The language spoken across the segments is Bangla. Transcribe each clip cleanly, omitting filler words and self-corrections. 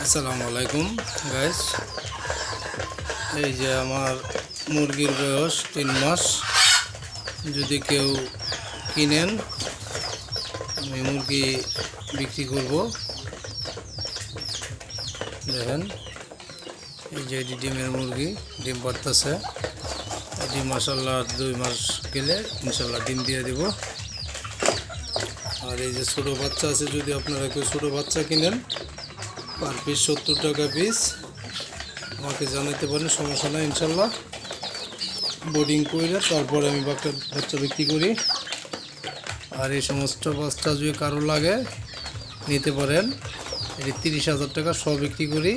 আসসালামু আলাইকুম গাইস। এই যে আমার মুরগির বয়স 3 মাস। যদি কেউ কিনেন, আমি মুরগি বিক্রি করব। দেখেন, এই যে ডিমের মুরগি, ডিম পারতেছে। ডিম মাশাআল্লাহ 2 মাস গেলে ইনশাআল্লাহ ডিম দিয়ে দেব। আর এই যে ছোটো বাচ্চা আছে, যদি আপনারা কেউ ছোটো বাচ্চা কিনেন, পার পিস 70 টাকা পিস, আমাকে জানাতে পারেন, সমস্যা নাই ইনশাল্লাহ। বোর্ডিং করে তারপরে আমি বাচ্চা বিক্রি করি। আর এই সমস্ত বাচ্চা যদি কারো লাগে নিতে পারেন। এটি 30,000 টাকা সব বিক্রি করি।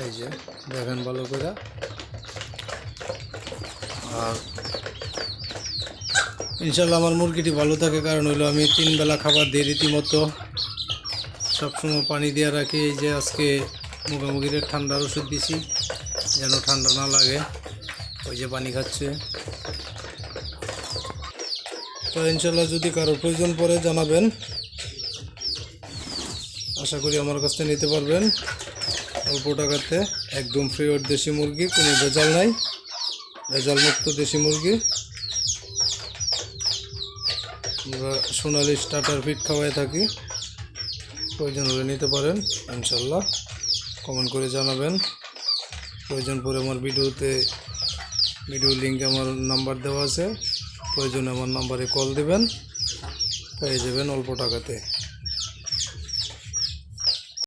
এই যে দেখেন ভালো করে। আর ইনশাল্লাহ আমার মুরগিটি ভালো থাকে, কারণ হলো আমি 3 বেলা খাবার দিই রীতিমতো, সবসময় পানি দিয়ে রাখি। এই যে আজকে মুরগির ঠান্ডার ওষুধ দিছি, যেন ঠান্ডা না লাগে। ওই যে পানি খাচ্ছে। তো ইনশাল্লাহ যদি কারো প্রয়োজন পড়ে জানাবেন, আশা করি আমার কাছ থেকে নিতে পারবেন অল্প টাকাতে। একদম ফ্রিওর দেশি মুরগি, কোনো ভেজাল নাই, ভেজাল মুক্ত দেশি মুরগি। আমরা সোনালি স্টার্টার ফিড খাওয়াই থাকি, প্রয়োজন হলে নিতে পারেন ইনশাল্লাহ। কমেন্ট করে জানাবেন। প্রয়োজন পড়ে আমার ভিডিও লিঙ্কে আমার নাম্বার দেওয়া আছে, প্রয়োজনে আমার নাম্বারে কল দেবেন, পেয়ে যাবেন অল্প টাকাতে।